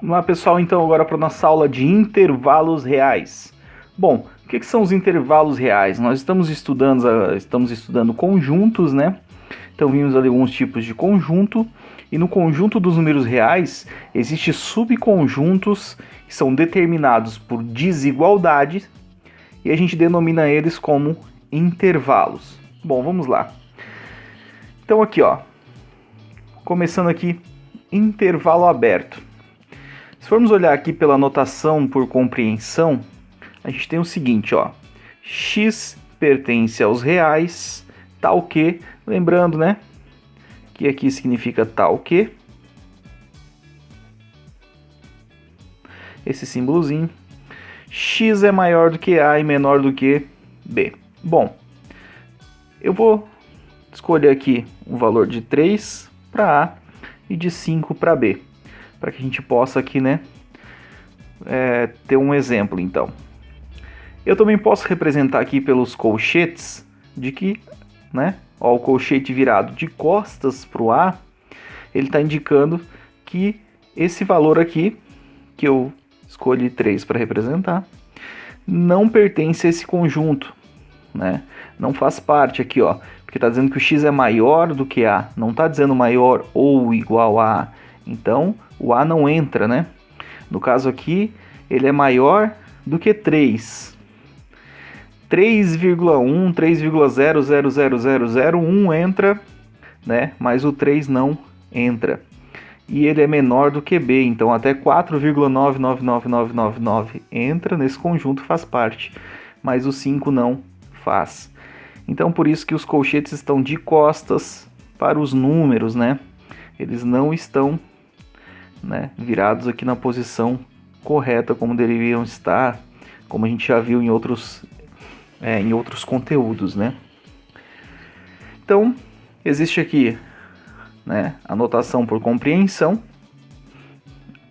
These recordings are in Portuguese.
Vamos lá, pessoal, então agora para a nossa aula de intervalos reais. Bom, o que são os intervalos reais? Nós estamos estudando conjuntos, né? Então vimos ali alguns tipos de conjunto, e no conjunto dos números reais existem subconjuntos que são determinados por desigualdade, e a gente denomina eles como intervalos. Bom, vamos lá. Então aqui, ó, começando aqui, intervalo aberto. Se formos olhar aqui pela notação por compreensão, a gente tem o seguinte, ó, x pertence aos reais, tal que, lembrando, né, que aqui significa tal que, esse símbolozinho, x é maior do que a e menor do que b. Bom, eu vou escolher aqui um valor de 3 para a e de 5 para b, para que a gente possa aqui, né, ter um exemplo, então. Eu também posso representar aqui pelos colchetes de que, né, ó, o colchete virado de costas para o A, ele está indicando que esse valor aqui, que eu escolhi 3 para representar, não pertence a esse conjunto, né? Não faz parte aqui, ó, porque está dizendo que o x é maior do que A, não está dizendo maior ou igual a A. Então, o A não entra, né? No caso aqui, ele é maior do que 3. 3,1, 3,000001 entra, né? Mas o 3 não entra. E ele é menor do que B, então até 4,999999 entra nesse conjunto, faz parte, mas o 5 não faz. Então por isso que os colchetes estão de costas para os números, né? Eles não estão, né, virados aqui na posição correta como deveriam estar, como a gente já viu em outros conteúdos, né? Então existe aqui, né, a notação por compreensão,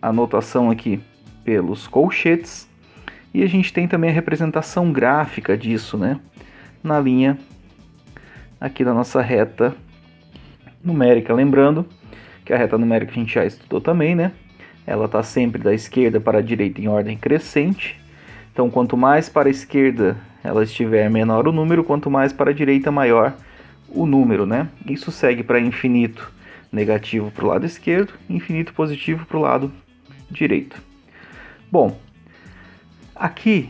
a notação aqui pelos colchetes, e a gente tem também a representação gráfica disso, né, na linha aqui da nossa reta numérica. Lembrando que a reta numérica a gente já estudou também, né? Ela está sempre da esquerda para a direita em ordem crescente. Então, quanto mais para a esquerda ela estiver, menor o número, quanto mais para a direita, maior o número, né? Isso segue para infinito negativo para o lado esquerdo, infinito positivo para o lado direito. Bom, aqui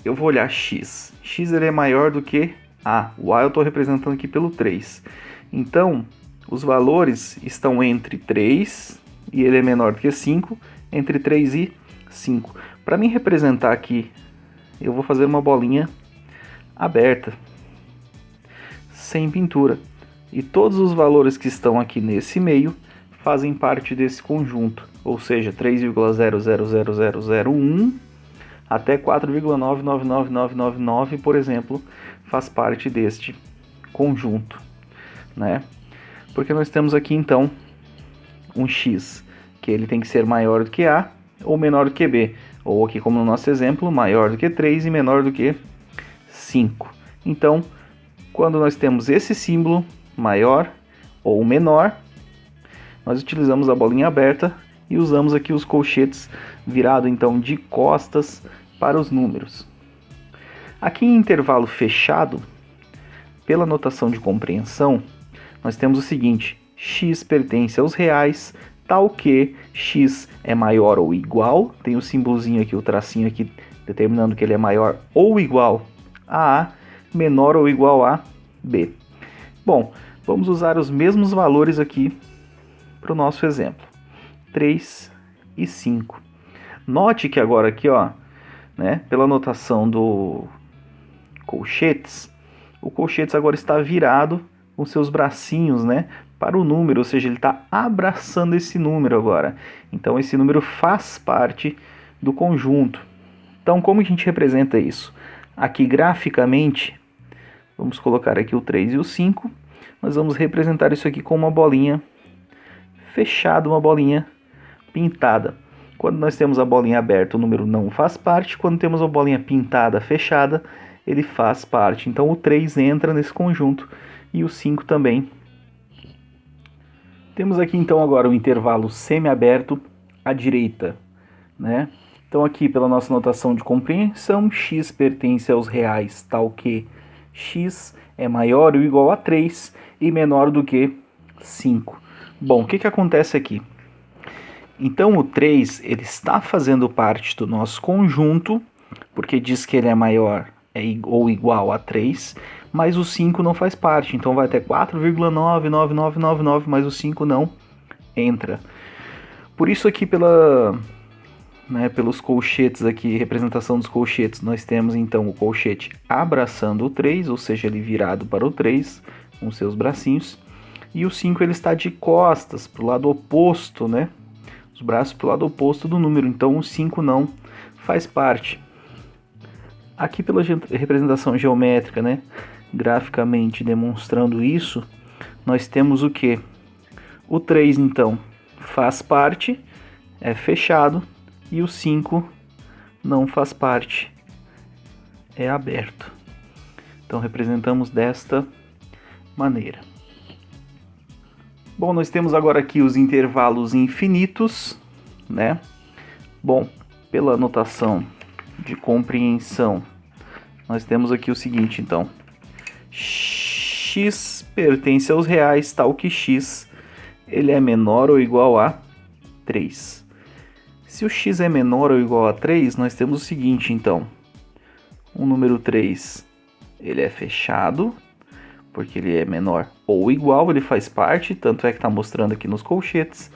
eu vou olhar x. X ele é maior do que A. O A eu estou representando aqui pelo 3. Então, os valores estão entre 3 e ele é menor do que 5, entre 3 e 5. Para mim representar aqui, eu vou fazer uma bolinha aberta, sem pintura. E todos os valores que estão aqui nesse meio fazem parte desse conjunto. Ou seja, 3,000001 até 4,999999, por exemplo, faz parte deste conjunto, né? Porque nós temos aqui, então, um x, que ele tem que ser maior do que A ou menor do que B. Ou aqui, como no nosso exemplo, maior do que 3 e menor do que 5. Então, quando nós temos esse símbolo, maior ou menor, nós utilizamos a bolinha aberta e usamos aqui os colchetes virado então de costas para os números. Aqui em intervalo fechado, pela notação de compreensão, nós temos o seguinte: x pertence aos reais, tal que x é maior ou igual, tem o símbolozinho aqui, o tracinho aqui, determinando que ele é maior ou igual a A, menor ou igual a B. Bom, vamos usar os mesmos valores aqui para o nosso exemplo, 3 e 5. Note que agora aqui, ó, né, pela notação do colchetes, o colchetes agora está virado com seus bracinhos, né, para o número, ou seja, ele está abraçando esse número agora. Então esse número faz parte do conjunto. Então como a gente representa isso? Aqui graficamente, vamos colocar aqui o 3 e o 5, nós vamos representar isso aqui com uma bolinha fechada, uma bolinha pintada. Quando nós temos a bolinha aberta, o número não faz parte. Quando temos a bolinha pintada, fechada, ele faz parte. Então o 3 entra nesse conjunto e o 5 também. Temos aqui então agora o intervalo semiaberto à direita, né? Então aqui, pela nossa notação de compreensão, x pertence aos reais, tal que x é maior ou igual a 3 e menor do que 5. Bom, o que acontece aqui? Então o 3 ele está fazendo parte do nosso conjunto, porque diz que ele é maior ou igual a 3, mas o 5 não faz parte, então vai até 4,99999, mas o 5 não entra. Por isso aqui pelos colchetes aqui, representação dos colchetes, nós temos então o colchete abraçando o 3, ou seja, ele virado para o 3, com seus bracinhos, e o 5 ele está de costas, para o lado oposto, né? Os braços para o lado oposto do número, então o 5 não faz parte. Aqui pela representação geométrica, né, graficamente demonstrando isso, nós temos o que? O 3 então faz parte, é fechado, e o 5 não faz parte, é aberto. Então representamos desta maneira. Bom, nós temos agora aqui os intervalos infinitos, né? Bom, pela notação de compreensão, nós temos aqui o seguinte, então. X pertence aos reais, tal que x ele é menor ou igual a 3. Se o x é menor ou igual a 3, nós temos o seguinte, então. O número 3, ele é fechado, porque ele é menor ou igual, ele faz parte, tanto é que está mostrando aqui nos colchetes,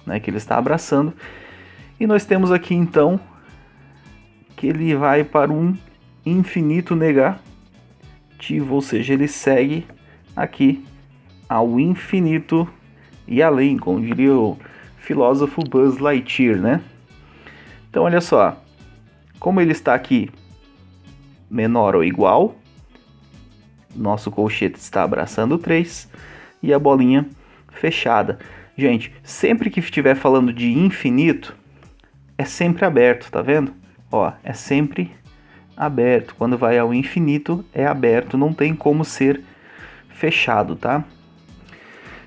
né, que ele está abraçando. E nós temos aqui então que ele vai para um infinito negativo, ou seja, ele segue aqui ao infinito e além, como diria o filósofo Buzz Lightyear, né? Então olha só, como ele está aqui menor ou igual, nosso colchete está abraçando o 3 e a bolinha fechada. Gente, sempre que estiver falando de infinito, é sempre aberto, tá vendo? Ó, é sempre aberto. Quando vai ao infinito, é aberto, não tem como ser fechado, tá?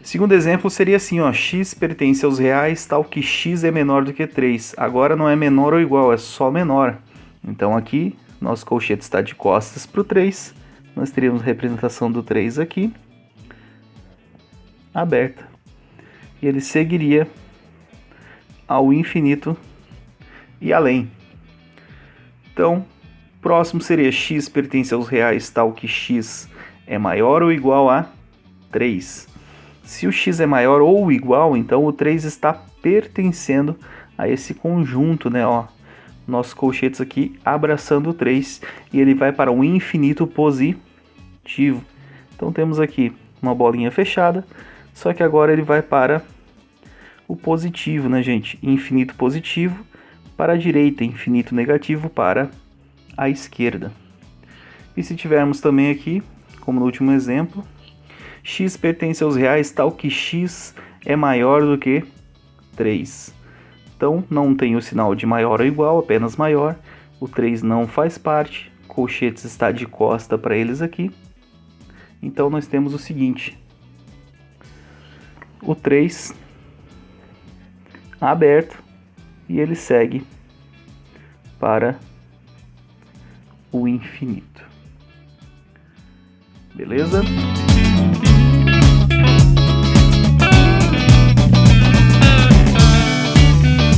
Segundo exemplo seria assim, ó, x pertence aos reais, tal que x é menor do que 3. Agora não é menor ou igual, é só menor. Então aqui, nosso colchete está de costas para o 3. Nós teríamos a representação do 3 aqui, aberta. E ele seguiria ao infinito e além. Então, próximo seria x pertence aos reais, tal que x é maior ou igual a 3. Se o x é maior ou igual, então o 3 está pertencendo a esse conjunto, né? Ó, nossos colchetes aqui abraçando o 3 e ele vai para um infinito positivo. Então temos aqui uma bolinha fechada, só que agora ele vai para o positivo, né, gente? Infinito positivo para a direita, infinito negativo para a esquerda. E se tivermos também aqui, como no último exemplo, x pertence aos reais, tal que x é maior do que 3. Então não tem o sinal de maior ou igual, apenas maior. O 3 não faz parte, colchetes está de costa para eles aqui. Então nós temos o seguinte: o 3 aberto e ele segue para o infinito. Beleza?